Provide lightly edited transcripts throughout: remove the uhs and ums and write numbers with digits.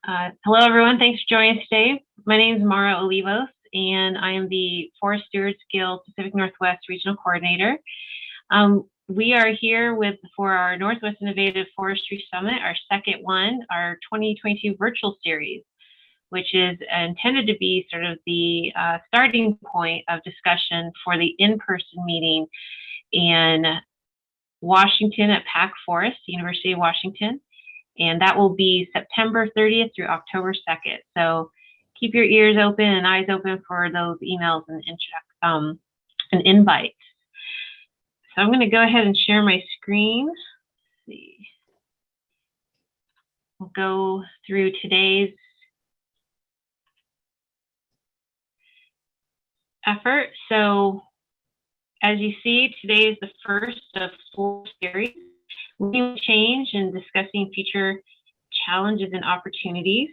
Hello, everyone. Thanks for joining us today. My name is Mara Olivos, and I am the Forest Stewards Guild Pacific Northwest Regional Coordinator. We are here for our Northwest Innovative Forestry Summit, our second one, our 2022 virtual series, which is intended to be sort of the starting point of discussion for the in-person meeting in Washington at PAC Forest, University of Washington. And that will be September 30th through October 2nd. So keep your ears open and eyes open for those emails and invites. So I'm going to go ahead and share my screen. Let's see. We'll go through today's effort. So as you see, today is the first of 4 series. We will change in discussing future challenges and opportunities.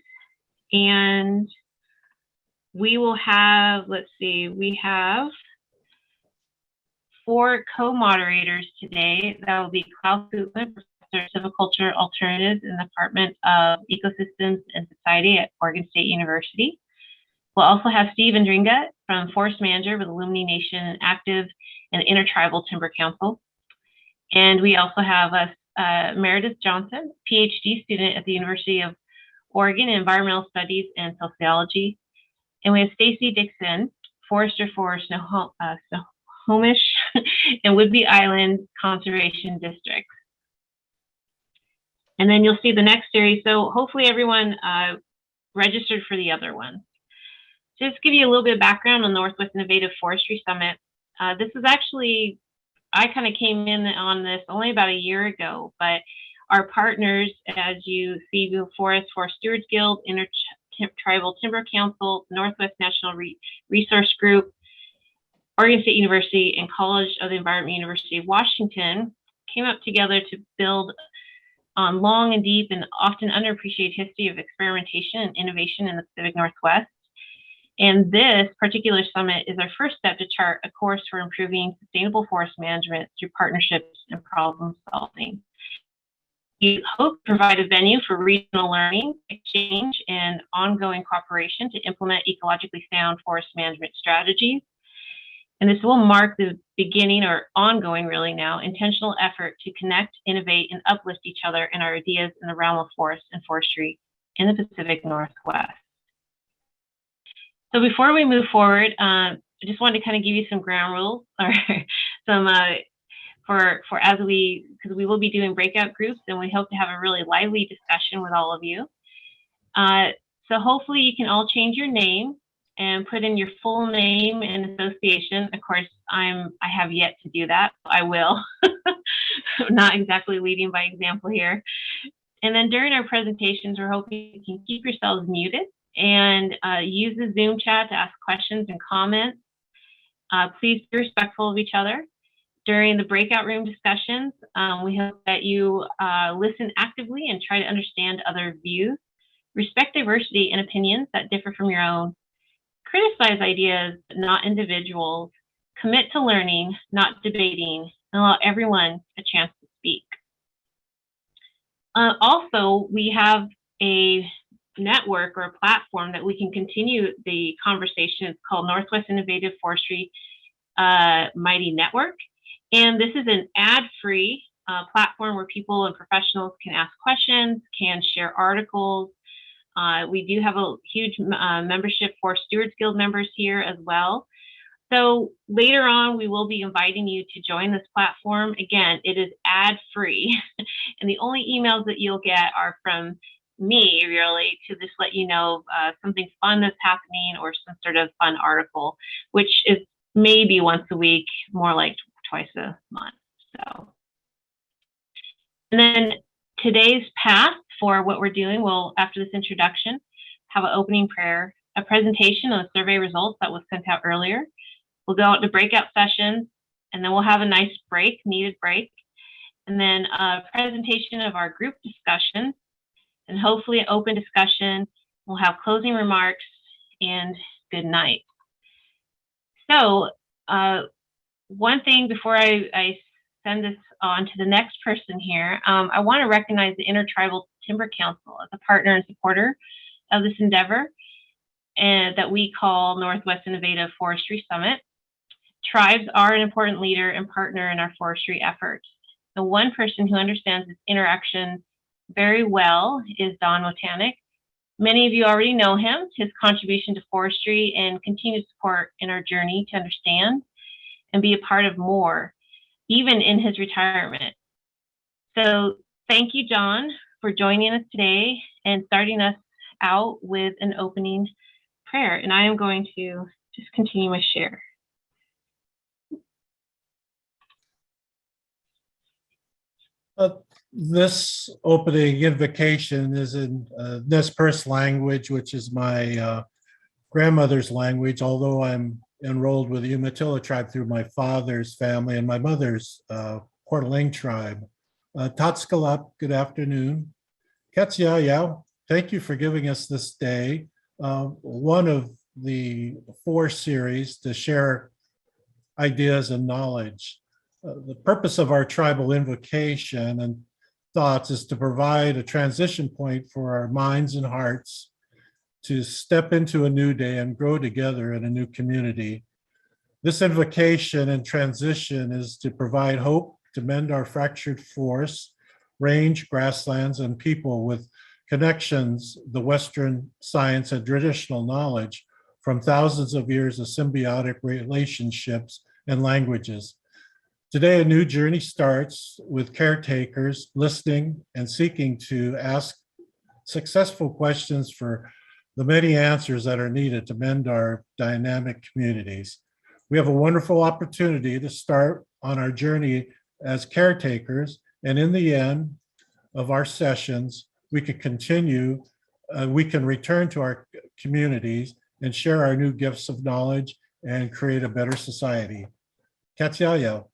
And we will have, we have 4 co-moderators today. That will be Klaus, Professor of Silviculture Alternatives in the Department of Ecosystems and Society at Oregon State University. We'll also have Steve Andringa from Forest Manager with Lummi Nation Active and Intertribal Timber Council. And we also have Meredith Johnson, PhD student at the University of Oregon in Environmental Studies and Sociology. And we have Stacy Dixon, Forester for Snohomish and Whidbey Island Conservation District. And then you'll see the next series. So hopefully everyone registered for the other one. Just to give you a little bit of background on the Northwest Innovative Forestry Summit. This is actually, I kind of came in on this only about a year ago, but our partners, as you see before us, Forest Stewards Guild, Intertribal Timber Council, Northwest National Resource Group, Oregon State University, and College of the Environment, University of Washington, came up together to build on long and deep and often underappreciated history of experimentation and innovation in the Pacific Northwest. And this particular summit is our first step to chart a course for improving sustainable forest management through partnerships and problem solving. We hope to provide a venue for regional learning, exchange, and ongoing cooperation to implement ecologically sound forest management strategies. And this will mark the beginning, or ongoing really now, intentional effort to connect, innovate, and uplift each other in our ideas in the realm of forest and forestry in the Pacific Northwest. So before we move forward, I just wanted to kind of give you some ground rules, or some because we will be doing breakout groups, and we hope to have a really lively discussion with all of you. So hopefully you can all change your name and put in your full name and association. Of course, I have yet to do that. I will. I'm not exactly leading by example here. And then during our presentations, we're hoping you can keep yourselves muted and use the Zoom chat to ask questions and comments. Please be respectful of each other. During the breakout room discussions, we hope that you listen actively and try to understand other views. Respect diversity and opinions that differ from your own. Criticize ideas, not individuals. Commit to learning, not debating, and allow everyone a chance to speak. Also, we have a network or a platform that we can continue the conversation. It's called Northwest Innovative Forestry Mighty Network. And this is an ad-free platform where people and professionals can ask questions, can share articles. We do have a huge membership for Stewards Guild members here as well. So later on, we will be inviting you to join this platform. Again, it is ad-free. And the only emails that you'll get are from me, really, to just let you know something fun that's happening or some sort of fun article, which is maybe once a week, more like twice a month. So, and then today's path for what we're doing, we'll, after this introduction, have an opening prayer, a presentation of the survey results that was sent out earlier. We'll go out to breakout sessions, and then we'll have a nice break, needed break, and then a presentation of our group discussion, and hopefully an open discussion. We'll have closing remarks and good night. So one thing before I send this on to the next person here, I want to recognize the Intertribal Timber Council as a partner and supporter of this endeavor and that we call Northwest Innovative Forestry Summit. Tribes are an important leader and partner in our forestry efforts. The one person who understands this interaction very well is Don Motanic. Many of you already know him, his contribution to forestry and continued support in our journey to understand and be a part of more, even in his retirement. So thank you, John, for joining us today and starting us out with an opening prayer. And I am going to just continue my share. This opening invocation is in Nez Perce language, which is my grandmother's language, although I'm enrolled with the Umatilla tribe through my father's family and my mother's Coeur d'Alene tribe. Tatskalap, good afternoon. Katsiayao, thank you for giving us this day. One of the 4 series to share ideas and knowledge. The purpose of our tribal invocation and thoughts is to provide a transition point for our minds and hearts to step into a new day and grow together in a new community. This invocation and transition is to provide hope, to mend our fractured forests, range, grasslands, and people with connections, the Western science and traditional knowledge from thousands of years of symbiotic relationships and languages. Today, a new journey starts with caretakers listening and seeking to ask successful questions for the many answers that are needed to mend our dynamic communities. We have a wonderful opportunity to start on our journey as caretakers, and in the end of our sessions, we can continue, we can return to our communities and share our new gifts of knowledge and create a better society. Katsiayo.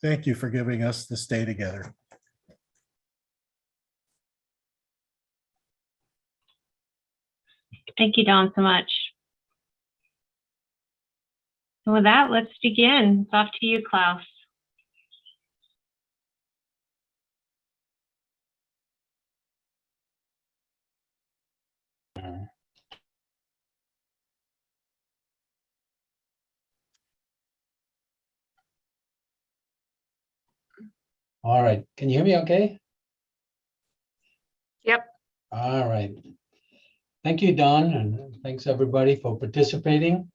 Thank you for giving us this day together. Thank you, Don, so much. And with that, let's begin. It's off to you, Klaus. All right, can you hear me okay? Yep. All right. Thank you, Don, and thanks everybody for participating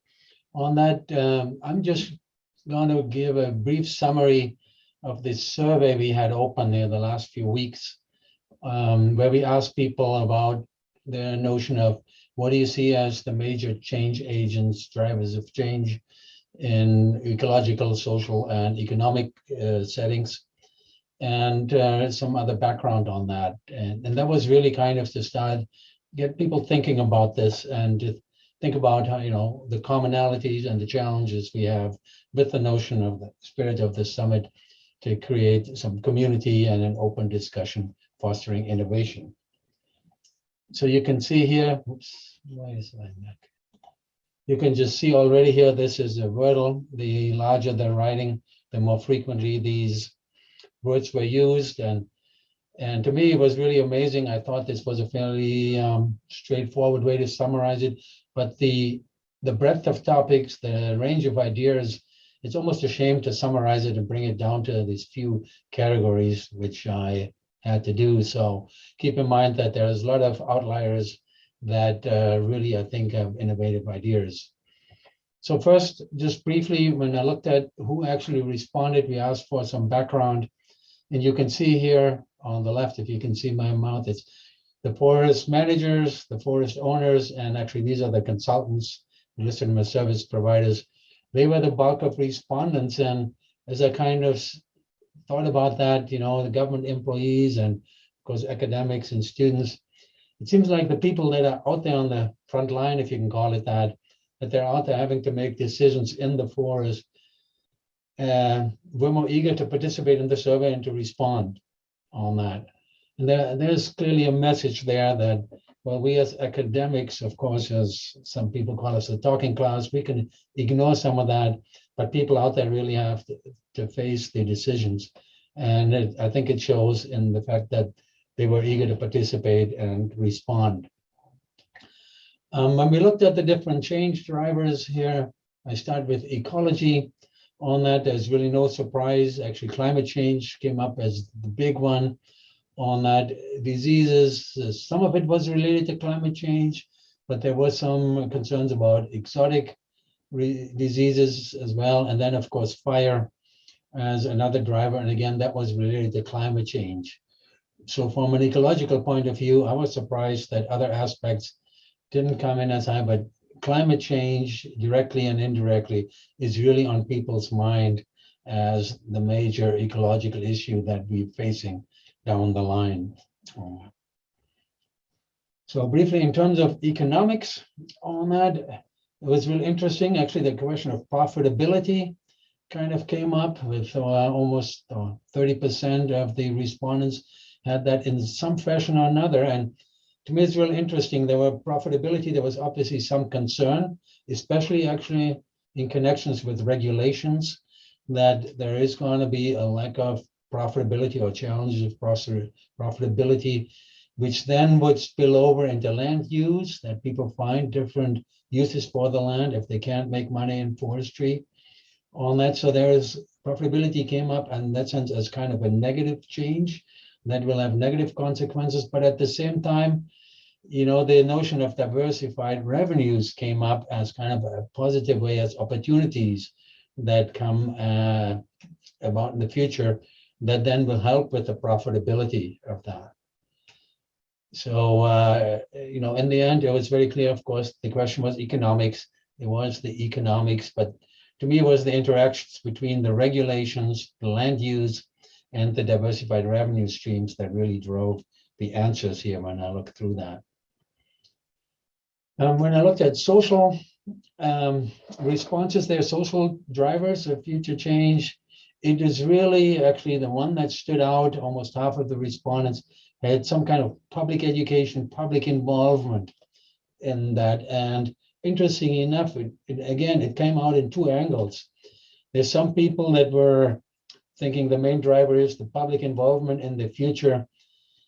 on that. I'm just going to give a brief summary of this survey we had open there the last few weeks, where we asked people about their notion of what do you see as the major change agents, drivers of change in ecological, social, and economic settings, and some other background on that. And that was really kind of to start, get people thinking about this and to think about how, the commonalities and the challenges we have with the notion of the spirit of the summit to create some community and an open discussion, fostering innovation. So you can see here, oops, why is my neck? You can just see already here, this is a wordle. The larger the writing, the more frequently these words were used, and to me it was really amazing. I thought this was a fairly straightforward way to summarize it, but the breadth of topics, the range of ideas, it's almost a shame to summarize it and bring it down to these few categories, which I had to do. So keep in mind that there's a lot of outliers that really, I think, have innovative ideas. So first, just briefly, when I looked at who actually responded, we asked for some background. And you can see here on the left, if you can see my mouth, it's the forest managers, the forest owners, and actually these are the consultants listed in the service providers. They were the bulk of respondents. And as I kind of thought about that, the government employees and of course academics and students, it seems like the people that are out there on the front line, if you can call it that they're out there having to make decisions in the forest, we're more eager to participate in the survey and to respond on that. And there's clearly a message there that, well, we as academics, of course, as some people call us the talking class, we can ignore some of that, but people out there really have to face the decisions. And I think it shows in the fact that they were eager to participate and respond. When we looked at the different change drivers here, I start with ecology. On that, there's really no surprise. Actually, climate change came up as the big one. On that, diseases, some of it was related to climate change, but there was some concerns about exotic diseases as well. And then, of course, fire as another driver. And again, that was related to climate change. So from an ecological point of view, I was surprised that other aspects didn't come in as high, but climate change directly and indirectly is really on people's mind as the major ecological issue that we're facing down the line. So briefly, in terms of economics on that, it was really interesting. Actually, the question of profitability kind of came up with almost 30% of the respondents had that in some fashion or another. And to me, it's really interesting. There were profitability. There was obviously some concern, especially actually in connections with regulations, that there is going to be a lack of profitability or challenges of profitability, which then would spill over into land use, that people find different uses for the land if they can't make money in forestry on that. So there is profitability came up in that sense as kind of a negative change that will have negative consequences. But at the same time, you know, the notion of diversified revenues came up as kind of a positive way, as opportunities that come about in the future that then will help with the profitability of that. So, you know, in the end, it was very clear, of course, the question was economics. It was the economics, but to me, it was the interactions between the regulations, the land use, and the diversified revenue streams that really drove the answers here when I looked through that. When I looked at social responses, there are social drivers of future change. It is really actually the one that stood out. Almost half of the respondents had some kind of public education, public involvement in that. And interestingly enough, it came out in two angles. There's some people that were thinking the main driver is the public involvement in the future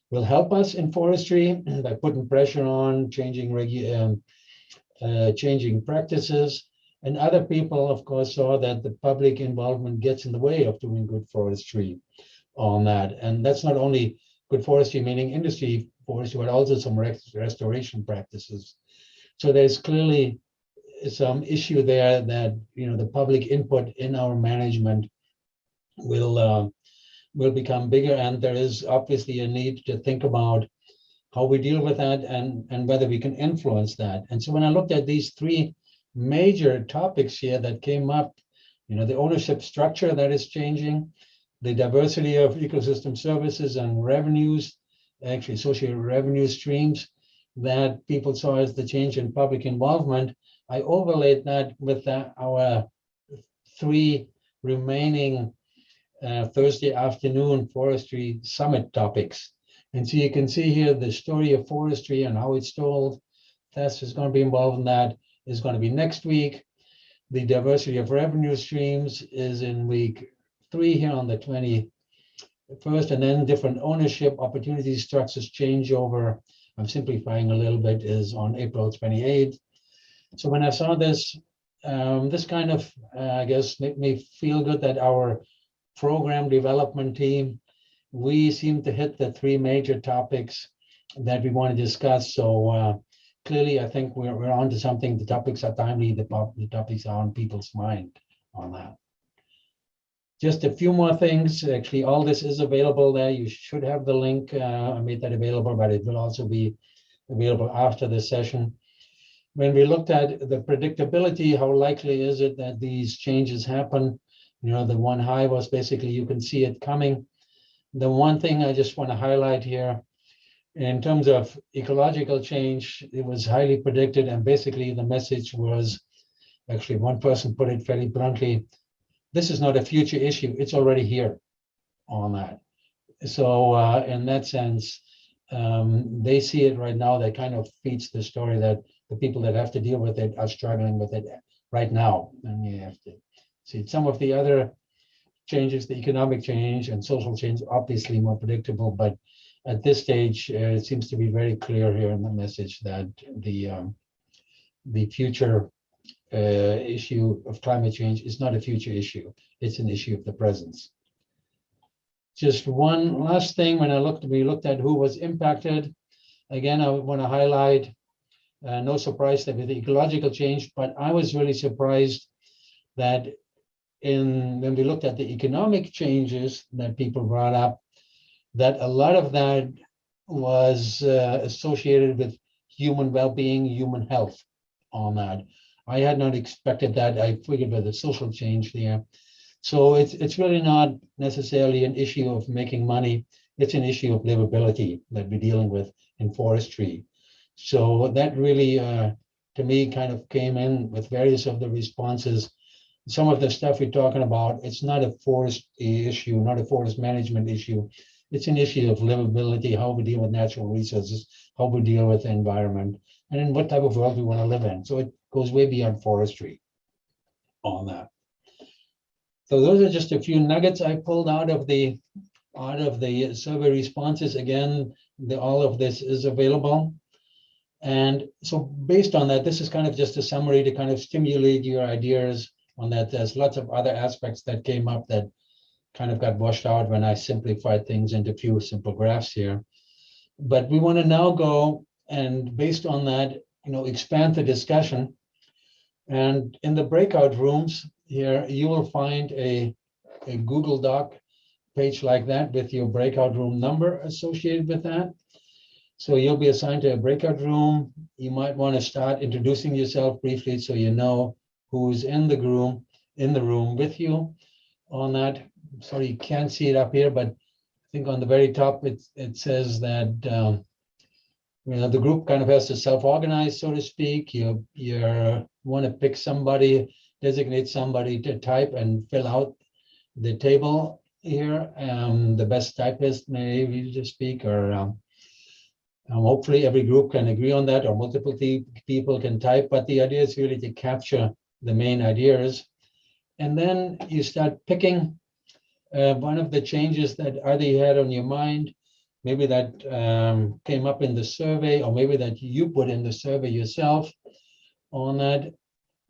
will help us in forestry by putting pressure on changing practices. And other people, of course, saw that the public involvement gets in the way of doing good forestry on that. And that's not only good forestry, meaning industry forestry, but also some restoration practices. So there's clearly some issue there that, you know, the public input in our management will become bigger, and there is obviously a need to think about how we deal with that and whether we can influence that. And so when I looked at these three major topics here that came up, you know, the ownership structure that is changing, the diversity of ecosystem services and revenues, actually associated revenue streams that people saw as the change in public involvement, I overlaid that with our three remaining Thursday afternoon forestry summit topics. And so you can see here the story of forestry and how it's told. Tess is going to be involved in that, is going to be next week. The diversity of revenue streams is in week 3 here on the 21st, and then different ownership opportunity structures change over. I'm simplifying a little bit, is on April 28th. So when I saw this, this kind of, I guess, made me feel good that our program development team, we seem to hit the three major topics that we want to discuss. So clearly, I think we're on to something. The topics are timely. The topics are on people's mind on that. Just a few more things. Actually, all this is available there. You should have the link. I made that available, but it will also be available after the session. When we looked at the predictability, how likely is it that these changes happen? You know, the one high was basically you can see it coming. The one thing I just want to highlight here, in terms of ecological change, it was highly predicted, and basically the message was, actually one person put it fairly bluntly, this is not a future issue, it's already here on that. So in that sense, they see it right now. That kind of feeds the story that the people that have to deal with it are struggling with it right now. And you have to see some of the other changes, the economic change and social change, obviously more predictable, but at this stage, it seems to be very clear here in the message that the the future issue of climate change is not a future issue. It's an issue of the present. Just one last thing, when we looked at who was impacted. Again, I want to highlight, no surprise that with the ecological change, but I was really surprised that when we looked at the economic changes that people brought up, that a lot of that was associated with human well-being, human health on that. I had not expected that. I figured with the social change there. So it's really not necessarily an issue of making money. It's an issue of livability that we're dealing with in forestry. So that really, to me, kind of came in with various of the responses. Some of the stuff we're talking about, it's not a forest issue, not a forest management issue. It's an issue of livability, how we deal with natural resources, how we deal with the environment, and in what type of world we want to live in. So it goes way beyond forestry on that. So those are just a few nuggets I pulled out of the survey responses. Again, all of this is available. And so based on that, this is kind of just a summary to kind of stimulate your ideas on that. There's lots of other aspects that came up that kind of got washed out when I simplified things into a few simple graphs here. But we want to now go and based on that, expand the discussion. And in the breakout rooms here, you will find a Google Doc page like that with your breakout room number associated with that. So you'll be assigned to a breakout room. You might want to start introducing yourself briefly so you know who's in the room with you on that. Sorry, you can't see it up here, but I think on the very top it says that the group kind of has to self-organize, so to speak. You want to pick somebody, designate somebody to type and fill out the table here. The best typist, maybe to speak, or hopefully every group can agree on that, or multiple people can type. But the idea is really to capture the main ideas, and then you start picking one of the changes that either you had on your mind, maybe that came up in the survey, or maybe that you put in the survey yourself on that.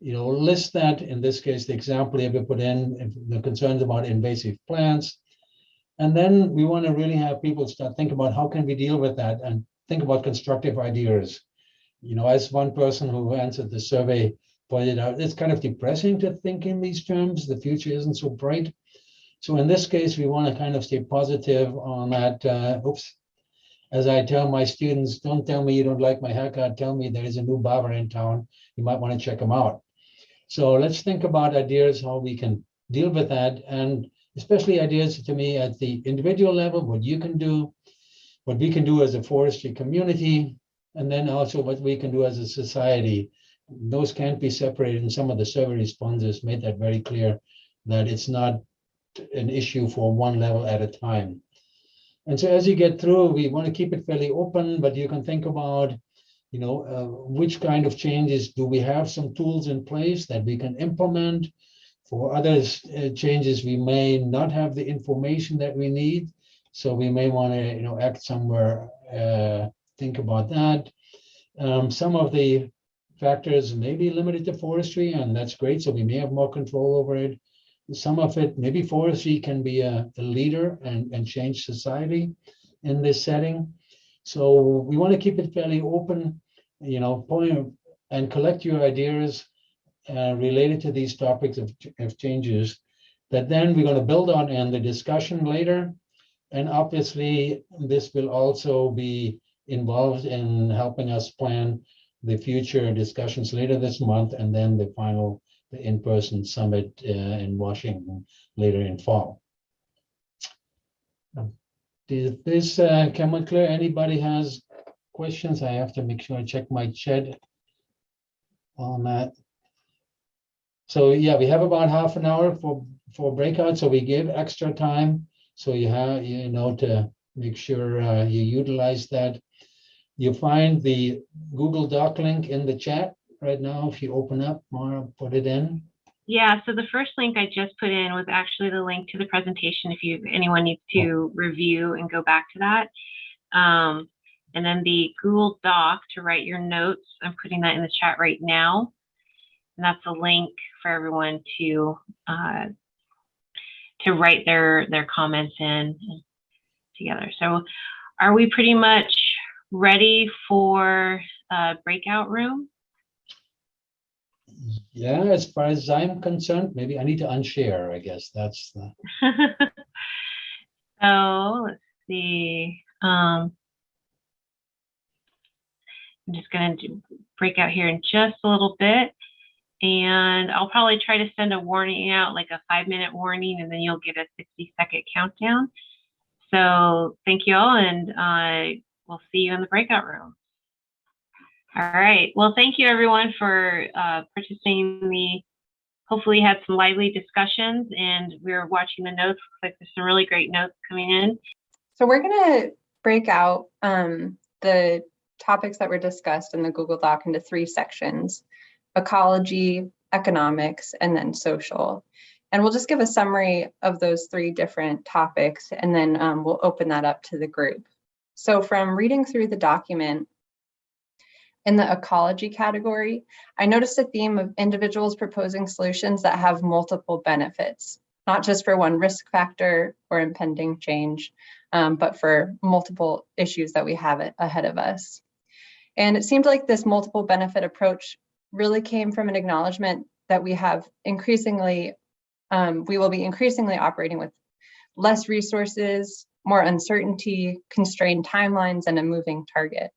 List that. In this case, the example you put in the concerns about invasive plants. And then we want to really have people start thinking about how can we deal with that and think about constructive ideas. As one person who answered the survey pointed out, it's kind of depressing to think in these terms. The future isn't so bright. So in this case, we want to kind of stay positive on that. As I tell my students, don't tell me you don't like my haircut. Tell me there is a new barber in town. You might want to check him out. So let's think about ideas, how we can deal with that. And especially ideas to me at the individual level, what you can do, what we can do as a forestry community, and then also what we can do as a society. Those can't be separated. And some of the survey responses made that very clear, that it's not an issue for one level at a time. And so as you get through, we want to keep it fairly open, but you can think about, which kind of changes do we have some tools in place that we can implement. For other changes, we may not have the information that we need. So we may want to, act somewhere, think about that. Some of the factors may be limited to forestry, and that's great. So we may have more control over it. Some of it, maybe forestry can be a leader and change society in this setting. So we want to keep it fairly open, and collect your ideas related to these topics of changes that then we're going to build on in the discussion later. And obviously, this will also be involved in helping us plan the future discussions later this month, and then the in-person summit in Washington later in fall. Did this come out clear? Anybody has questions? I have to make sure I check my chat on that. So yeah, we have about half an hour for breakout. So we give extra time. So you have, to make sure you utilize that. You find the Google Doc link in the chat right now. If you open up, Mara, put it in. Yeah, so the first link I just put in was actually the link to the presentation if anyone needs to review and go back to that. and then the Google Doc to write your notes. I'm putting that in the chat right now. And that's a link for everyone to write their comments in together. So are we pretty much ready for breakout room? Yeah, as far as I'm concerned, maybe I need to unshare, I guess. That's the... So let's see. I'm just going to break out here in just a little bit. And I'll probably try to send a warning out, like a 5-minute warning, and then you'll get a 60-second countdown. So thank you all, and we'll see you in the breakout room. All right. Well, thank you everyone for participating in the, hopefully you had some lively discussions, and we're watching the notes. Looks like there's some really great notes coming in. So we're going to break out the topics that were discussed in the Google Doc into 3 sections: ecology, economics, and then social. And we'll just give a summary of those 3 different topics, and then we'll open that up to the group. So from reading through the document, in the ecology category, I noticed a theme of individuals proposing solutions that have multiple benefits, not just for one risk factor or impending change, but for multiple issues that we have ahead of us. And it seemed like this multiple benefit approach really came from an acknowledgement that we have increasingly, we will be increasingly operating with less resources, more uncertainty, constrained timelines, and a moving target.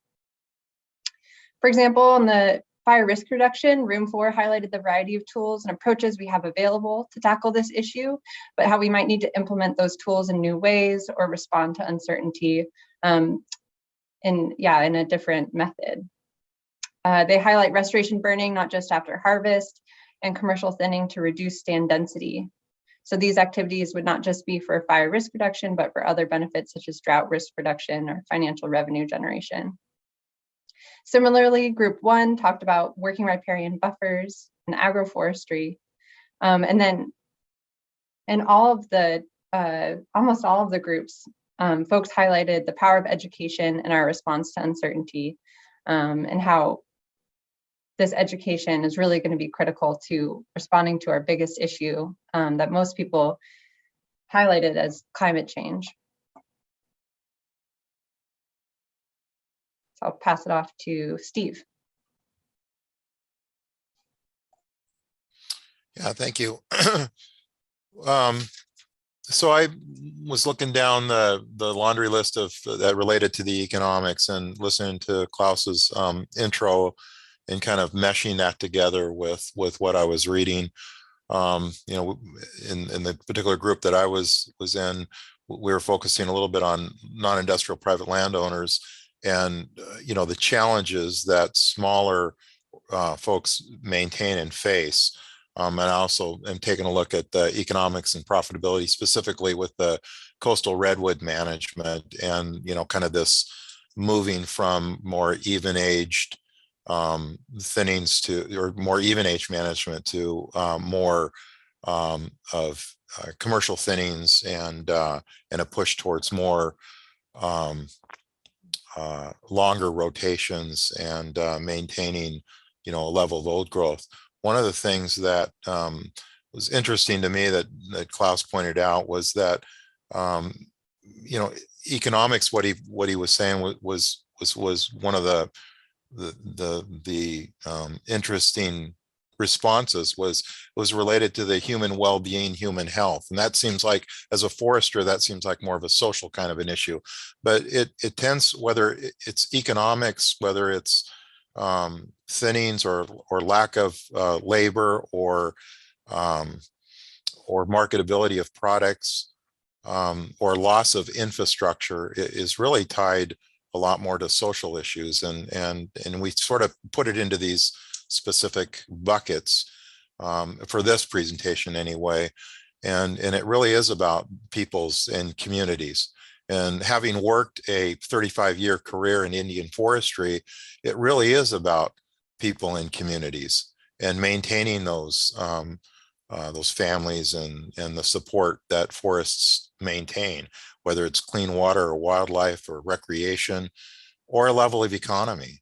For example, on the fire risk reduction, Room 4 highlighted the variety of tools and approaches we have available to tackle this issue, but how we might need to implement those tools in new ways or respond to uncertainty in a different method. They highlight restoration burning, not just after harvest, and commercial thinning to reduce stand density. So these activities would not just be for fire risk reduction, but for other benefits such as drought risk reduction or financial revenue generation. Similarly, Group 1 talked about working riparian buffers and agroforestry. And then in all of the, almost all of the groups, folks highlighted the power of education and our response to uncertainty, and how this education is really going to be critical to responding to our biggest issue that most people highlighted as climate change. So I'll pass it off to Steve. Yeah, thank you. So I was looking down the laundry list of that related to the economics and listening to Klaus's intro and kind of meshing that together with what I was reading. You know, in the particular group that I was in, we were focusing a little bit on non-industrial private landowners and you know, the challenges that smaller folks maintain and face. And I also am taking a look at the economics and profitability, specifically with the coastal redwood management and, you know, kind of this moving from more even-aged thinnings to, or more even-age management to more of commercial thinnings and a push towards more longer rotations and maintaining, you know, a level of old growth. One of the things that was interesting to me that Klaus pointed out was that, you know, economics, what he was saying was one of the interesting responses was related to the human well-being, human health. And that seems like, as a forester, that seems like more of a social kind of an issue. But it tends, whether it's economics, whether it's thinnings or lack of labor or marketability of products or loss of infrastructure, is really tied a lot more to social issues, and we sort of put it into these specific buckets for this presentation anyway, and it really is about peoples and communities. And having worked a 35-year career in Indian forestry, it really is about people and communities and maintaining those families and the support that forests maintain, whether it's clean water or wildlife or recreation, or a level of economy.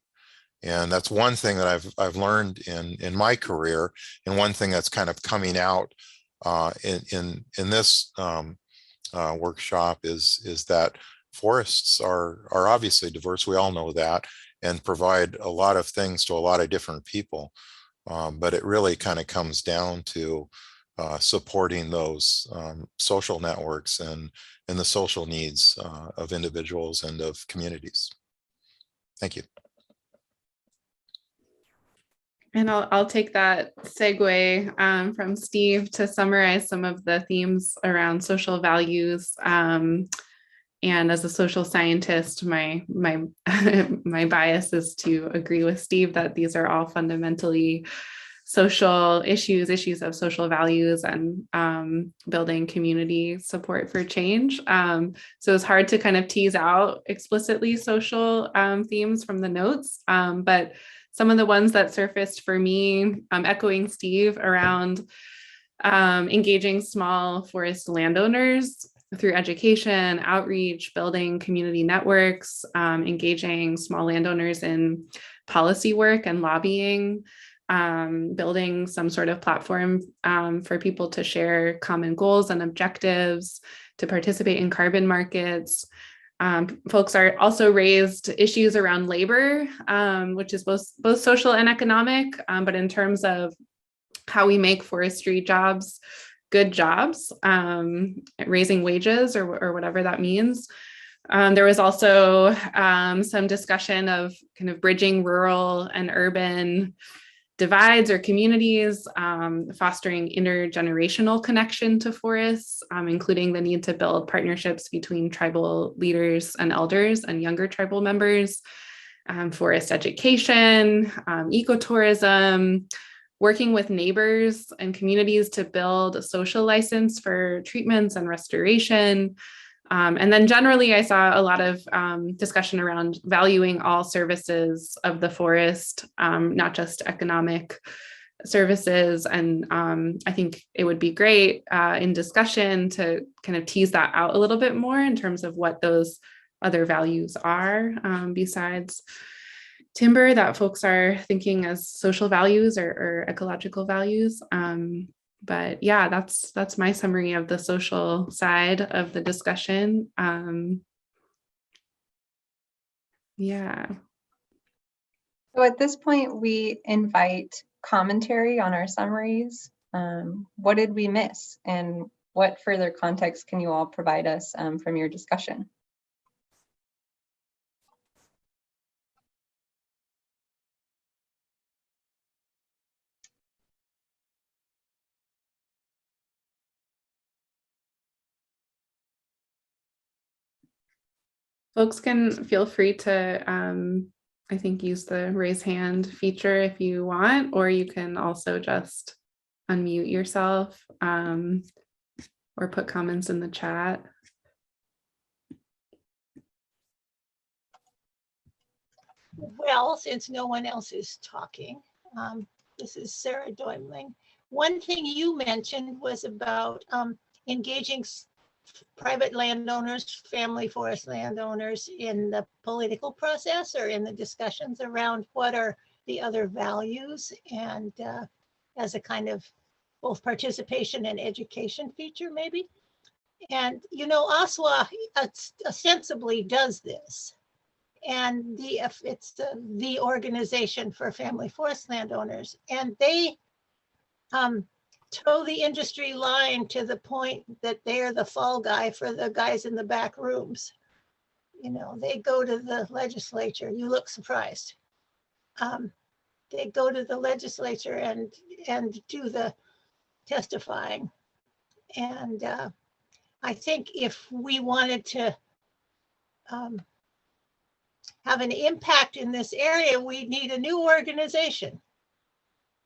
And that's one thing that I've learned in my career, and one thing that's kind of coming out in this workshop is that forests are obviously diverse. We all know that, and provide a lot of things to a lot of different people. But it really kind of comes down to supporting those social networks and the social needs of individuals and of communities. Thank you. And I'll take that segue from Steve to summarize some of the themes around social values. And as a social scientist, my my bias is to agree with Steve that these are all fundamentally social issues of social values and building community support for change. So it's hard to kind of tease out explicitly social themes from the notes, but some of the ones that surfaced for me, echoing Steve around engaging small forest landowners through education, outreach, building community networks, engaging small landowners in policy work and lobbying, building some sort of platform for people to share common goals and objectives, to participate in carbon markets. Folks are also raised issues around labor, which is both social and economic, but in terms of how we make forestry jobs good jobs, raising wages or whatever that means. There was also some discussion of kind of bridging rural and urban divides or communities, fostering intergenerational connection to forests, including the need to build partnerships between tribal leaders and elders and younger tribal members, forest education, ecotourism, working with neighbors and communities to build a social license for treatments and restoration. And then generally, I saw a lot of discussion around valuing all services of the forest, not just economic services. And I think it would be great in discussion to kind of tease that out a little bit more in terms of what those other values are besides timber that folks are thinking as social values or ecological values. But yeah, that's my summary of the social side of the discussion. Yeah. So at this point, we invite commentary on our summaries. What did we miss? And what further context can you all provide us from your discussion? Folks can feel free to, I think, use the raise hand feature if you want, or you can also just unmute yourself or put comments in the chat. Well, since no one else is talking, this is Sarah Doimling. One thing you mentioned was about engaging private landowners, family forest landowners in the political process or in the discussions around what are the other values, and as a kind of both participation and education feature maybe. And you know, ASWA ostensibly does this. And it's the organization for family forest landowners, and they toe the industry line to the point that they're the fall guy for the guys in the back rooms. You know, they go to the legislature. You look surprised. They go to the legislature and do the testifying. And I think if we wanted to have an impact in this area, we need a new organization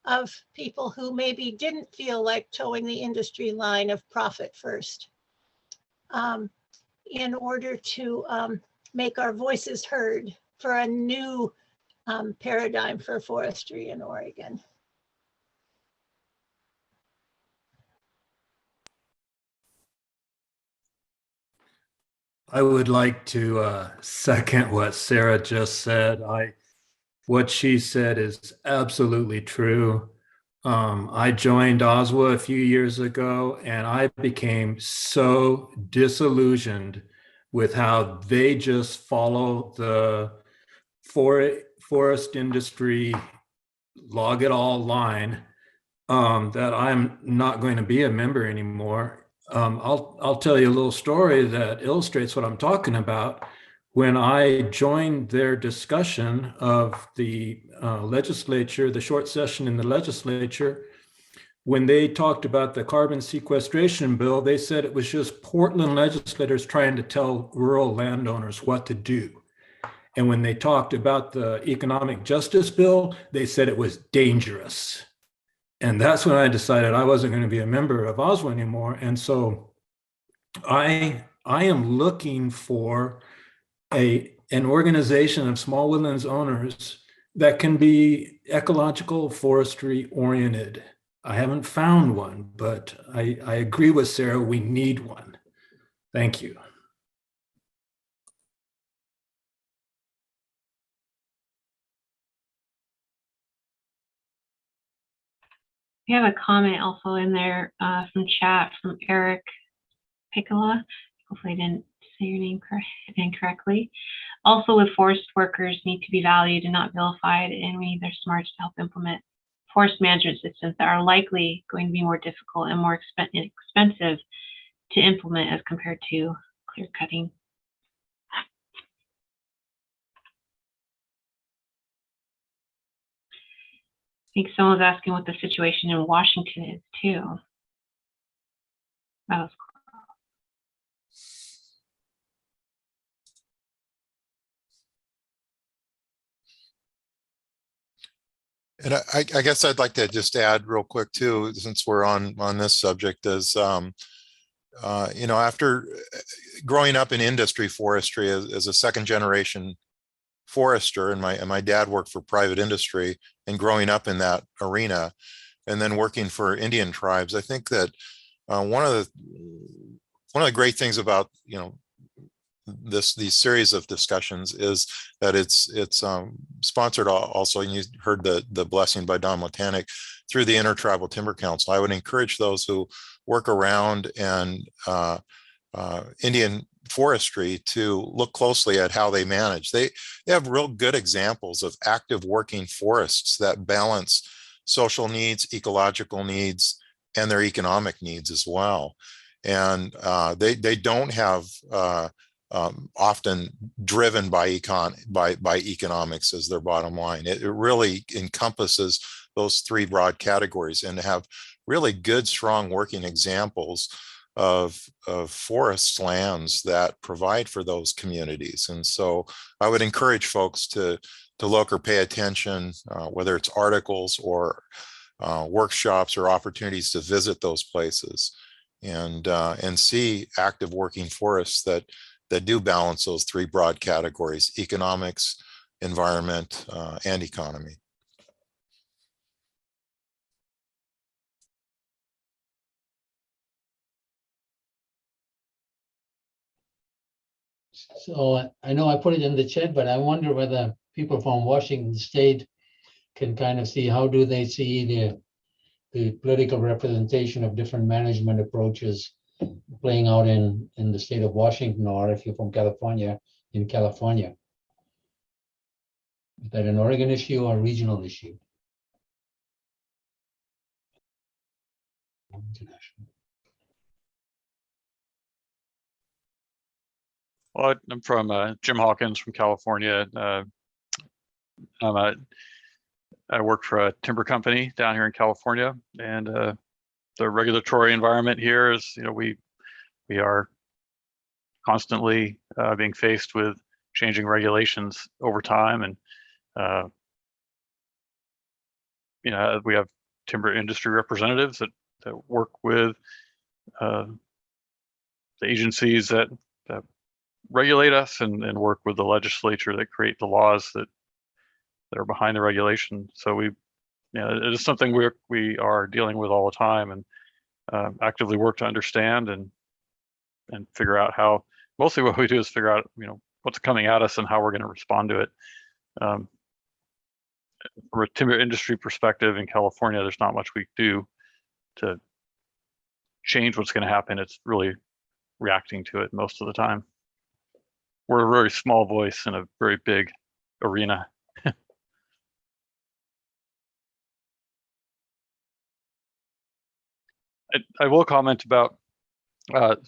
of people who maybe didn't feel like towing the industry line of profit first, in order to make our voices heard for a new paradigm for forestry in Oregon. I would like to second what Sarah just said. What she said is absolutely true. I joined OSWA a few years ago, and I became so disillusioned with how they just follow the forest industry log it all line, that I'm not going to be a member anymore. I'll tell you a little story that illustrates what I'm talking about. When I joined their discussion of the legislature, the short session in the legislature, when they talked about the carbon sequestration bill, they said it was just Portland legislators trying to tell rural landowners what to do. And when they talked about the economic justice bill, they said it was dangerous. And that's when I decided I wasn't going to be a member of OSWA anymore. And so I am looking for an organization of small woodlands owners that can be ecological forestry oriented. I haven't found one, but I agree with Sarah, we need one. Thank you. We have a comment also in there from chat from Eric Piccola. Hopefully I didn't say your name incorrectly. Also, with forest workers need to be valued and not vilified, and we need their smarts to help implement forest management systems that are likely going to be more difficult and more expensive to implement as compared to clear cutting. I think someone's asking what the situation in Washington is too. That was And I guess I'd like to just add real quick too, since we're on this subject, is after growing up in industry forestry as a second generation forester, and my dad worked for private industry, and growing up in that arena, and then working for Indian tribes, I think that one of the great things about these series of discussions is that it's sponsored also, and you heard the blessing by Don Motanic, through the Intertribal Timber Council. I would encourage those who work around and Indian forestry to look closely at how they manage. They have real good examples of active working forests that balance social needs, ecological needs, and their economic needs as well. And they don't have often driven by economics as their bottom line. It really encompasses those three broad categories, and to have really good, strong working examples of forest lands that provide for those communities. And so I would encourage folks to look or pay attention, whether it's articles or workshops or opportunities to visit those places and see active working forests that do balance those three broad categories: economics, environment, and economy. So I know I put it in the chat, but I wonder whether people from Washington State can kind of see, how do they see the political representation of different management approaches playing out in the state of Washington, or if you're from California, in California. Is that an Oregon issue or a regional issue? International. Well, I'm from Jim Hawkins from California. I work for a timber company down here in California, and the regulatory environment here is, we are constantly being faced with changing regulations over time, and we have timber industry representatives that work with the agencies that regulate us and work with the legislature that create the laws that are behind the regulation. So it is something we are dealing with all the time, and actively work to understand and figure out how mostly what we do is figure out, what's coming at us and how we're going to respond to it. From a timber industry perspective in California, there's not much we do to change what's going to happen. It's really reacting to it most of the time. We're a very small voice in a very big arena. I will comment about,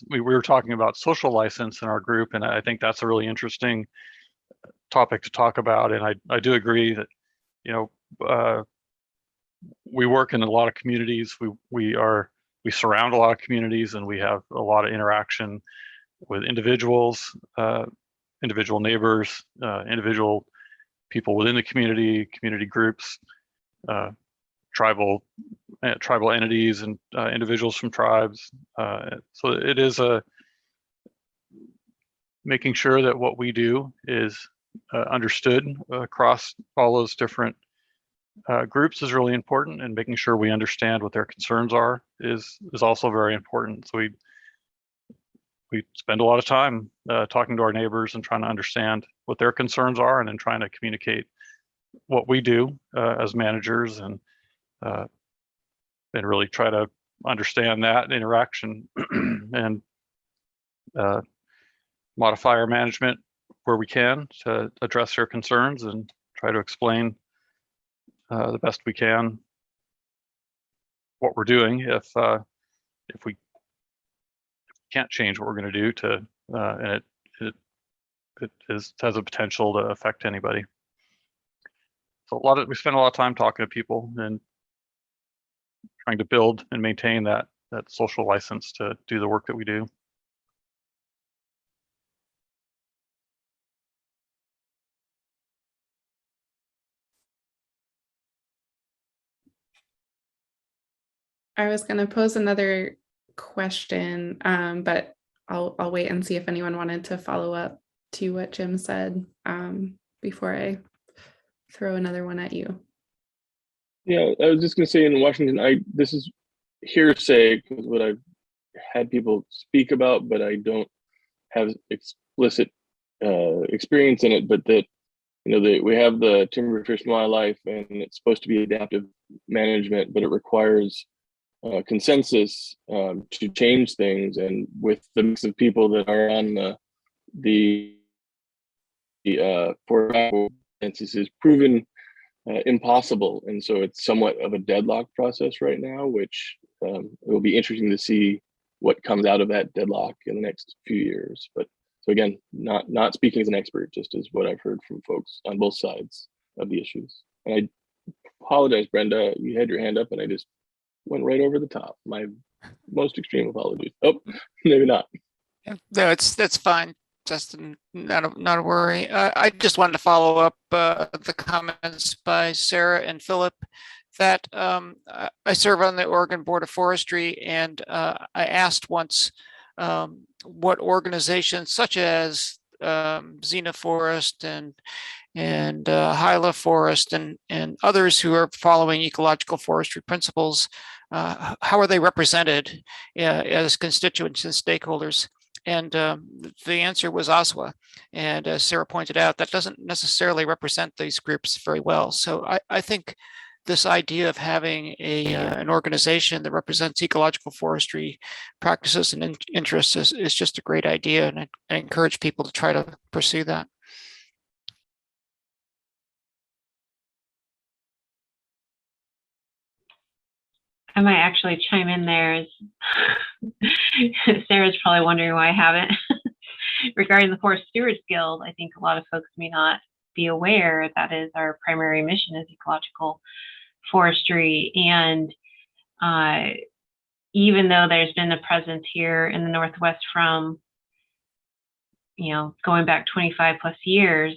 we were talking about social license in our group, and I think that's a really interesting topic to talk about. And I do agree that, we work in a lot of communities. We surround a lot of communities, and we have a lot of interaction with individuals, individual neighbors, individual people within the community groups, tribal entities, and individuals from tribes. So it is making sure that what we do is understood across all those different groups is really important, and making sure we understand what their concerns are is also very important. So we spend a lot of time talking to our neighbors and trying to understand what their concerns are, and then trying to communicate what we do as managers, and really try to understand that interaction and modify our management where we can to address their concerns, and try to explain the best we can what we're doing if we can't change what we're going to do to and it has a potential to affect anybody. So we spend a lot of time talking to people and trying to build and maintain that social license to do the work that we do. I was going to pose another question, but I'll wait and see if anyone wanted to follow up to what Jim said before I throw another one at you. Yeah, I was just going to say, in Washington, this is hearsay, because what I've had people speak about, but I don't have explicit experience in it. But that we have the timber, fish, and wildlife, and it's supposed to be adaptive management, but it requires consensus to change things. And with the mix of people that are on the for census is proven impossible, and so it's somewhat of a deadlock process right now, which it will be interesting to see what comes out of that deadlock in the next few years. But so again, not speaking as an expert, just as what I've heard from folks on both sides of the issues. And I apologize, Brenda, you had your hand up and I just went right over the top. My most extreme apologies. Oh, maybe not. No, that's fine, Justin. Not a worry. I just wanted to follow up the comments by Sarah and Philip that I serve on the Oregon Board of Forestry, and I asked once what organizations such as Xena Forest and Hyla Forest and others who are following ecological forestry principles, how are they represented as constituents and stakeholders? And the answer was OSWA. And as Sarah pointed out, that doesn't necessarily represent these groups very well. So I think this idea of having an organization that represents ecological forestry practices and interests is just a great idea. And I encourage people to try to pursue that. I might actually chime in there. As Sarah's probably wondering why I haven't. Regarding the Forest Stewards Guild, I think a lot of folks may not be aware that is our primary mission is ecological forestry. And even though there's been a presence here in the Northwest from, going back 25 plus years,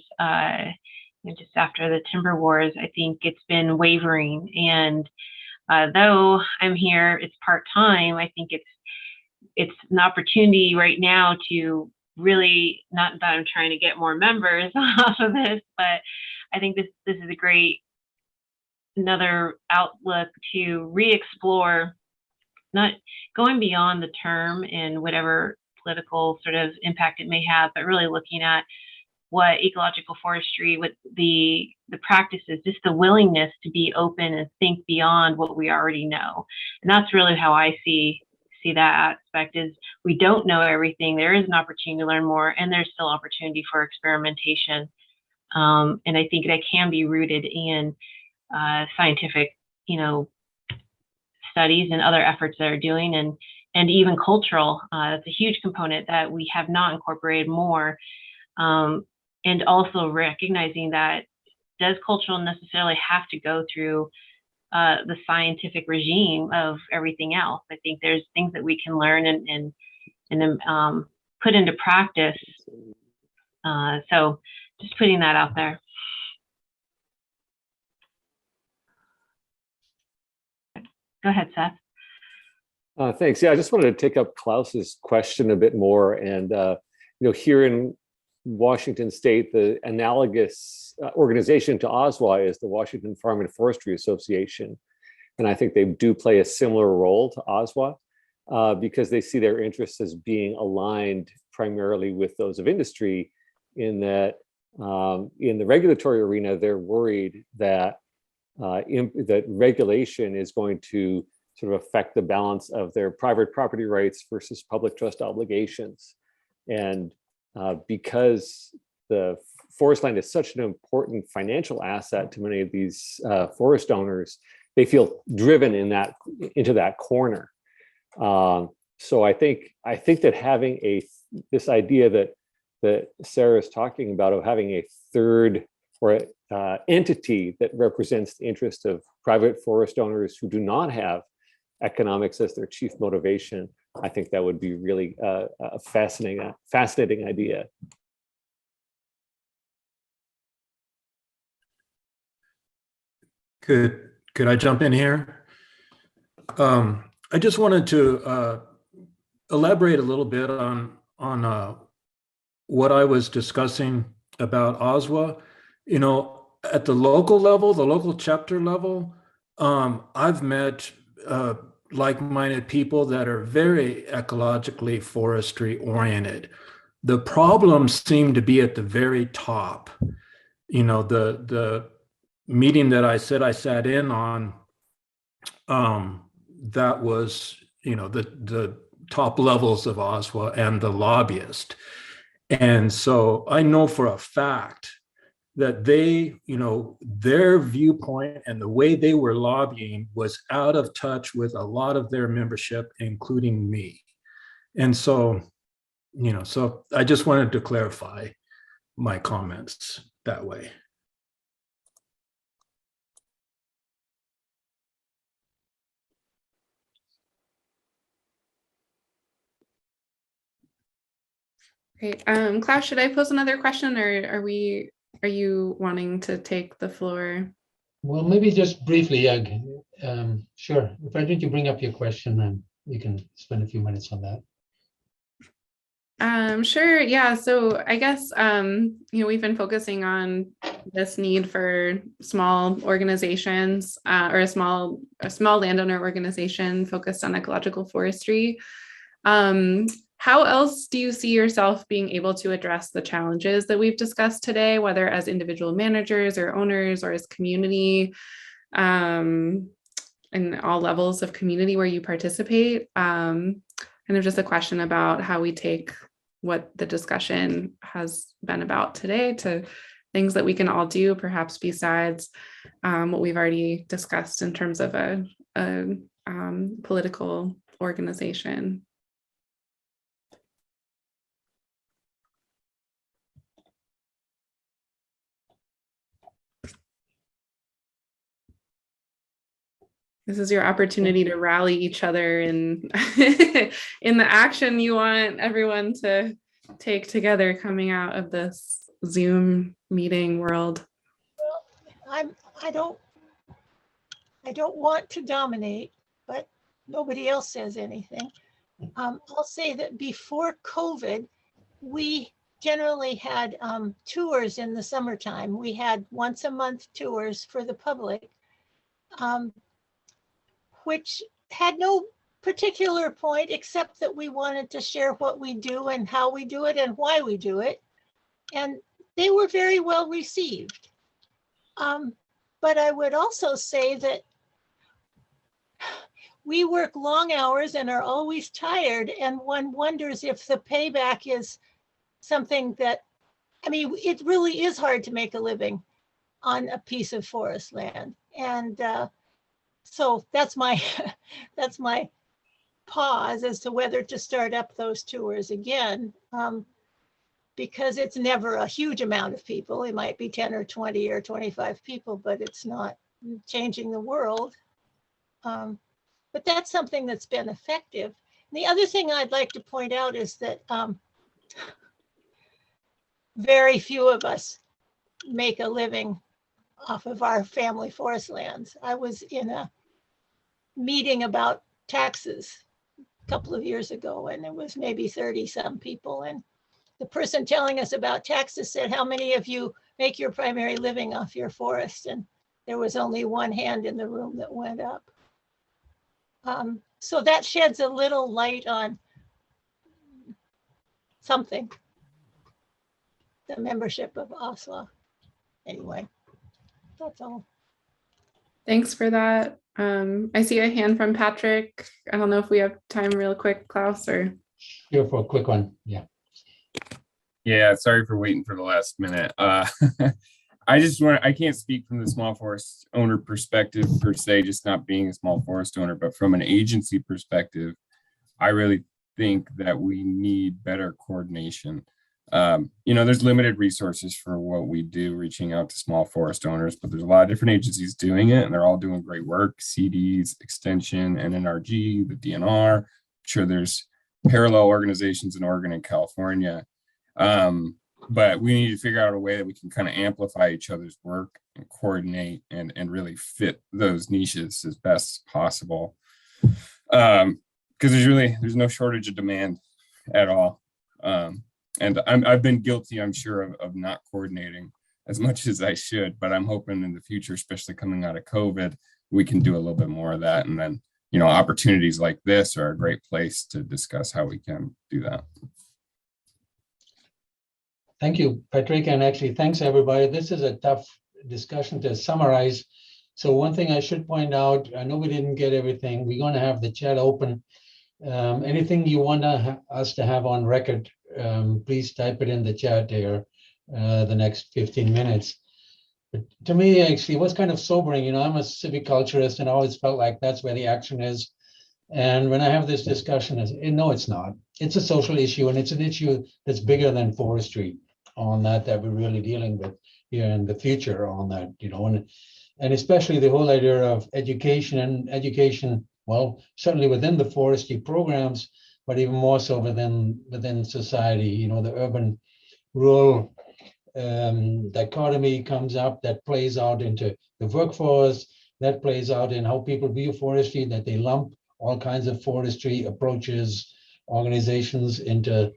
just after the timber wars, I think it's been wavering. And though I'm here, it's part-time, I think it's an opportunity right now to really, not that I'm trying to get more members off of this, but I think this is a great another outlook to re-explore, not going beyond the term in whatever political sort of impact it may have, but really looking at what ecological forestry, what the practices, just the willingness to be open and think beyond what we already know. And that's really how I see that aspect, is we don't know everything. There is an opportunity to learn more, and there's still opportunity for experimentation. And I think that can be rooted in scientific, studies and other efforts that are doing, and even cultural. That's a huge component that we have not incorporated more. And also recognizing that, does cultural necessarily have to go through the scientific regime of everything else? I think there's things that we can learn and put into practice. So just putting that out there. Go ahead, Seth. Thanks. Yeah, I just wanted to take up Klaus's question a bit more. And here in Washington State, the analogous organization to OSWA is the Washington Farm and Forestry Association. And I think they do play a similar role to OSWA because they see their interests as being aligned primarily with those of industry, in that in the regulatory arena, they're worried that that regulation is going to sort of affect the balance of their private property rights versus public trust obligations. And because the forest land is such an important financial asset to many of these forest owners, they feel driven into that corner. So I think that having this idea that Sarah is talking about, of having a third or entity that represents the interest of private forest owners who do not have economics as their chief motivation, I think that would be really a fascinating idea. Could I jump in here? I just wanted to elaborate a little bit on what I was discussing about OSWA. At the local level, the local chapter level, I've met like-minded people that are very ecologically forestry oriented. The problems seem to be at the very top. The meeting that I said I sat in on, that was, the top levels of OSWA and the lobbyist. And so I know for a fact that they, their viewpoint and the way they were lobbying was out of touch with a lot of their membership, including me. And so, so I just wanted to clarify my comments that way. Great. Klaus, should I pose another question, or are you wanting to take the floor? Well, maybe just briefly, sure. If I need to bring up your question, then we can spend a few minutes on that. Sure. Yeah. So I guess, we've been focusing on this need for small organizations or a small landowner organization focused on ecological forestry. How else do you see yourself being able to address the challenges that we've discussed today, whether as individual managers or owners or as community, in all levels of community where you participate? And there's just a question about how we take what the discussion has been about today to things that we can all do, perhaps besides what we've already discussed in terms of a political organization. This is your opportunity to rally each other in in the action you want everyone to take together coming out of this Zoom meeting world. Well, I don't want to dominate, but nobody else says anything. I'll say that before COVID, we generally had tours in the summertime. We had once a month tours for the public, which had no particular point, except that we wanted to share what we do and how we do it and why we do it. And they were very well received. But I would also say that we work long hours and are always tired, and one wonders if the payback is something that, I mean, it really is hard to make a living on a piece of forest land. And so that's my that's my pause as to whether to start up those tours again, because it's never a huge amount of people. It might be 10 or 20 or 25 people, but it's not changing the world. But that's something that's been effective. And the other thing I'd like to point out is that very few of us make a living off of our family forest lands. I was in a meeting about taxes a couple of years ago, and it was maybe 30 some people. And the person telling us about taxes said, how many of you make your primary living off your forest? And there was only one hand in the room that went up. So that sheds a little light on something, the membership of OSWA. Anyway, that's all. Thanks for that. I see a hand from Patrick. I don't know if we have time real quick, Klaus, or. Here for a quick one. Yeah. Yeah, sorry for waiting for the last minute. I can't speak from the small forest owner perspective per se, just not being a small forest owner, but from an agency perspective, I really think that we need better coordination. There's limited resources for what we do, reaching out to small forest owners, but there's a lot of different agencies doing it, and they're all doing great work. CDs, Extension, NNRG, the DNR. I'm sure there's parallel organizations in Oregon and California. But we need to figure out a way that we can kind of amplify each other's work and coordinate and really fit those niches as best as possible. Because there's no shortage of demand at all. And I've been guilty, I'm sure, of not coordinating as much as I should, but I'm hoping in the future, especially coming out of COVID, we can do a little bit more of that. And then, opportunities like this are a great place to discuss how we can do that. Thank you, Patrick, and actually thanks everybody. This is a tough discussion to summarize. So one thing I should point out, I know we didn't get everything. We're going to have the chat open. Anything you want us to have on record, please type it in the chat there the next 15 minutes. But to me, actually, it was kind of sobering. I'm a civic culturist and I always felt like that's where the action is. And when I have this discussion, no, it's not. It's a social issue, and it's an issue that's bigger than forestry on that we're really dealing with here in the future on that, and especially the whole idea of education, well, certainly within the forestry programs, but even more so within society, the urban rural dichotomy comes up that plays out into the workforce, that plays out in how people view forestry, that they lump all kinds of forestry approaches, organizations into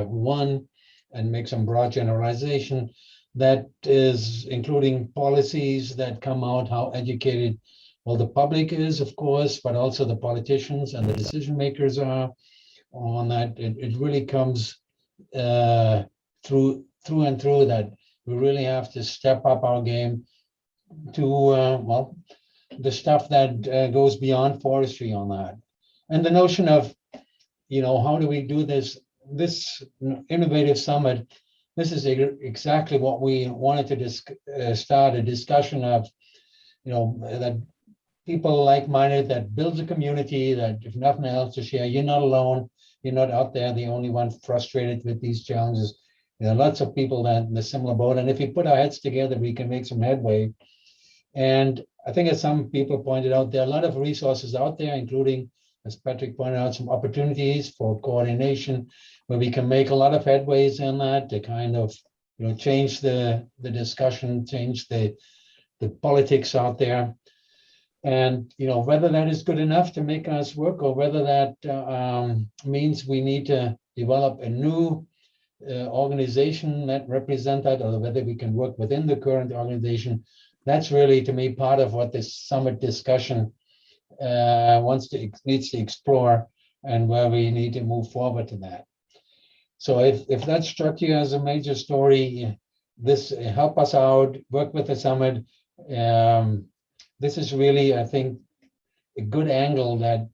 one and make some broad generalization that is including policies that come out, how educated, well, the public is, of course, but also the politicians and the decision makers are on that. It really comes through and through that we really have to step up our game to, the stuff that goes beyond forestry on that. And the notion of, how do we do this innovative summit? This is exactly what we wanted to start a discussion of, that people like-minded, that builds a community, that if nothing else to share, you're not alone. You're not out there the only one frustrated with these challenges. Lots of people that in the similar boat. And if we put our heads together, we can make some headway. And I think as some people pointed out, there are a lot of resources out there, including, as Patrick pointed out, some opportunities for coordination where we can make a lot of headways in that to kind of, change the discussion, change the politics out there. And, whether that is good enough to make us work or whether that means we need to develop a new organization that represent that, or whether we can work within the current organization, that's really, to me, part of what this summit discussion needs to explore and where we need to move forward to that. So if that struck you as a major story, this help us out, work with the summit. This is really, I think, a good angle that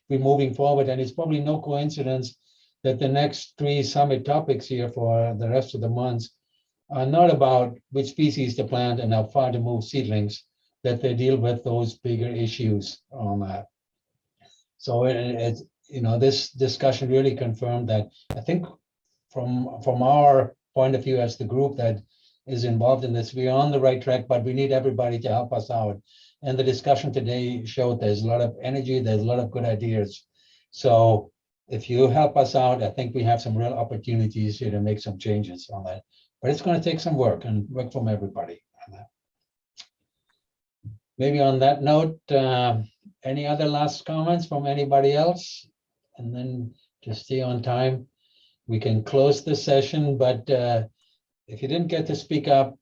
we're moving forward. And it's probably no coincidence that the next 3 summit topics here for the rest of the months are not about which species to plant and how far to move seedlings, that they deal with those bigger issues on that. So it's, this discussion really confirmed that, I think from our point of view as the group that is involved in this, we're on the right track, but we need everybody to help us out. And the discussion today showed there's a lot of energy, there's a lot of good ideas. So if you help us out, I think we have some real opportunities here to make some changes on that. But it's going to take some work and work from everybody on that. Maybe on that note, any other last comments from anybody else? And then to stay on time, we can close the session. But if you didn't get to speak up,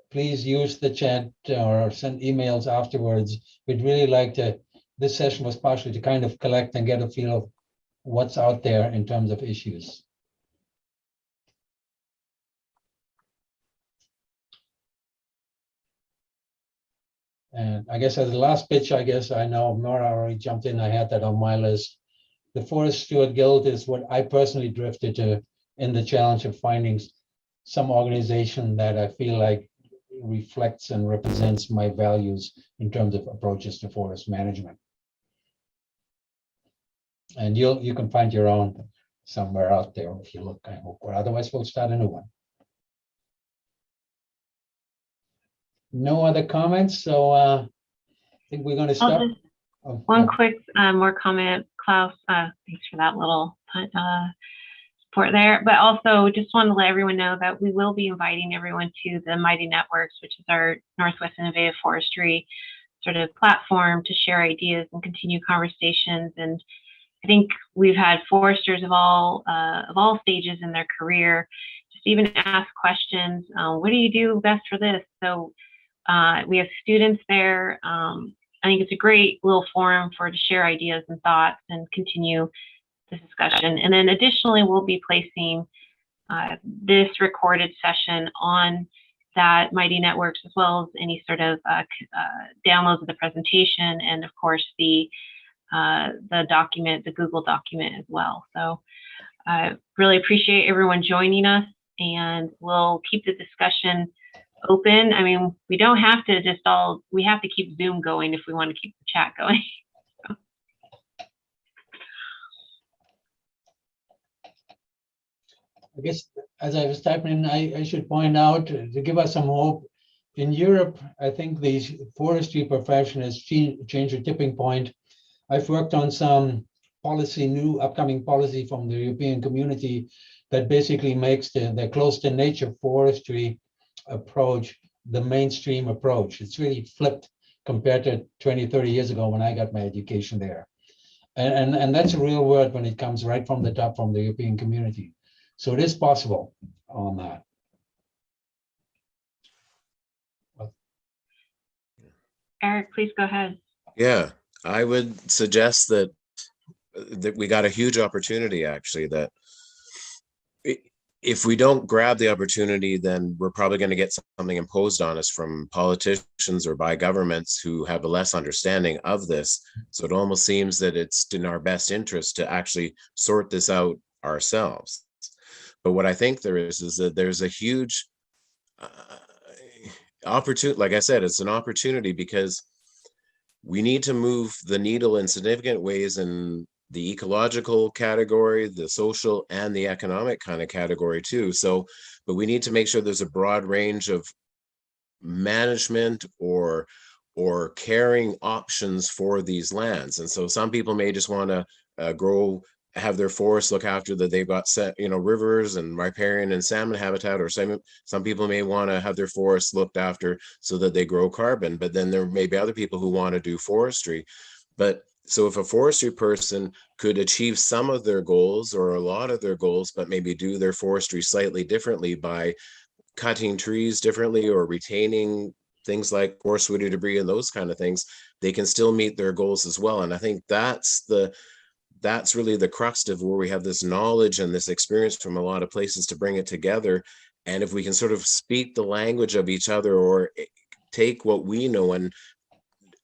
please use the chat or send emails afterwards. We'd really like to, this session was partially to kind of collect and get a feel of what's out there in terms of issues. And I guess as the last pitch, I guess I know Nora already jumped in. I had that on my list. The Forest Steward Guild is what I personally drifted to in the challenge of finding some organization that I feel like reflects and represents my values in terms of approaches to forest management. And you can find your own somewhere out there if you look, I hope, or otherwise we'll start a new one. No other comments, so I think we're going to stop. One quick more comment, Klaus. Thanks for that little support there. But also just wanted to let everyone know that we will be inviting everyone to the Mighty Networks, which is our Northwest Innovative Forestry sort of platform to share ideas and continue conversations. And I think we've had foresters of all stages in their career just even ask questions. What do you do best for this? So we have students there. I think it's a great little forum to share ideas and thoughts and continue this discussion. And then additionally, we'll be placing this recorded session on that Mighty Networks, as well as any sort of downloads of the presentation, and of course the document, the Google document as well. So I really appreciate everyone joining us, and we'll keep the discussion open. I mean, we don't have to just we have to keep Zoom going if we want to keep the chat going. I guess as I was typing in, I should point out to give us some hope. In Europe, I think the forestry profession has changed a tipping point. I've worked on some policy, new upcoming policy from the European community that basically makes the close to nature forestry approach the mainstream approach. It's really flipped compared to 20, 30 years ago when I got my education there. And that's a real word when it comes right from the top from the European community. So it is possible on that. Eric, please go ahead. Yeah, I would suggest that we got a huge opportunity, actually, that if we don't grab the opportunity, then we're probably going to get something imposed on us from politicians or by governments who have a less understanding of this. So it almost seems that it's in our best interest to actually sort this out ourselves. But what I think there is that there's a huge opportunity. Like I said, it's an opportunity because we need to move the needle in significant ways in the ecological category, the social, and the economic kind of category too. So, but we need to make sure there's a broad range of management or caring options for these lands. And so some people may just want to have their forests look after that they've got set, rivers and riparian and salmon habitat, or some people may want to have their forests looked after so that they grow carbon, but then there may be other people who want to do forestry. But so if a forestry person could achieve some of their goals or a lot of their goals, but maybe do their forestry slightly differently by cutting trees differently or retaining things like forest woody debris and those kind of things, they can still meet their goals as well. And I think that's really the crux of where we have this knowledge and this experience from a lot of places to bring it together. And if we can sort of speak the language of each other, or take what we know and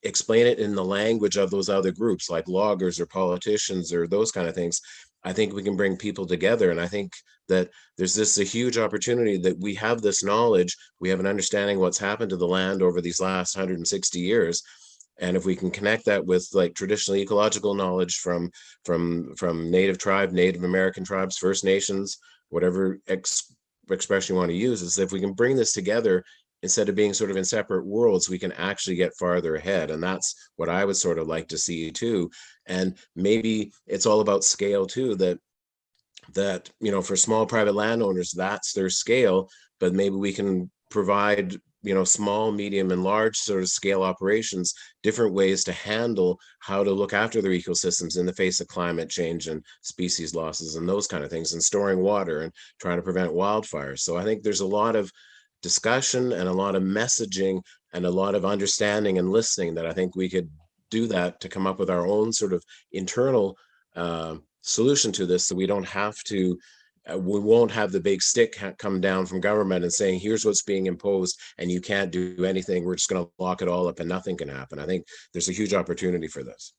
explain it in the language of those other groups like loggers or politicians or those kind of things, I think we can bring people together. And I think that there's a huge opportunity that we have this knowledge, we have an understanding what's happened to the land over these last 160 years. And if we can connect that with like traditional ecological knowledge from Native American tribes, First Nations, whatever expression you want to use, is if we can bring this together, instead of being sort of in separate worlds, we can actually get farther ahead. And that's what I would sort of like to see too. And maybe it's all about scale too, that, you know, for small private landowners, that's their scale, but maybe we can provide, you know, small, medium, and large sort of scale operations, different ways to handle how to look after their ecosystems in the face of climate change and species losses and those kind of things, and storing water and trying to prevent wildfires. So I think there's a lot of discussion and a lot of messaging and a lot of understanding and listening that I think we could do that to come up with our own sort of internal solution to this, so we don't have to we won't have the big stick come down from government and saying, here's what's being imposed and you can't do anything, we're just going to lock it all up and nothing can happen. I think there's a huge opportunity for this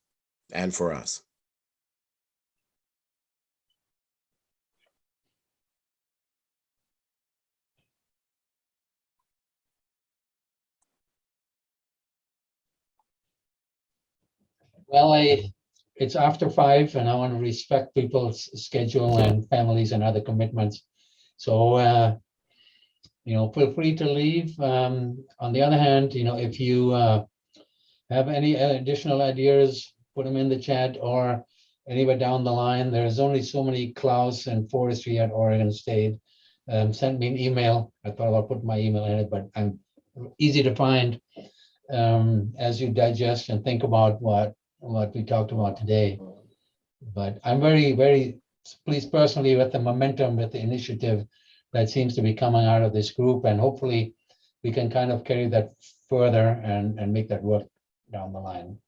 and for us. Well, it's after 5 and I want to respect people's schedule and families and other commitments. So, you know, feel free to leave. On the other hand, you know, if you have any additional ideas, put them in the chat or anywhere down the line. There's only so many Klaus and Forestry at Oregon State. Send me an email. I thought I'll put my email in it, but I'm easy to find as you digest and think about what we talked about today. But I'm very, very pleased personally with the momentum, with the initiative that seems to be coming out of this group. And hopefully we can kind of carry that further and make that work down the line.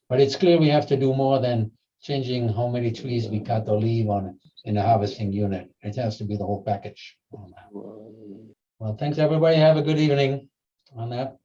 But it's clear we have to do more than changing how many trees we cut or leave on in a harvesting unit. It has to be the whole package. Well, thanks everybody. Have a good evening on that.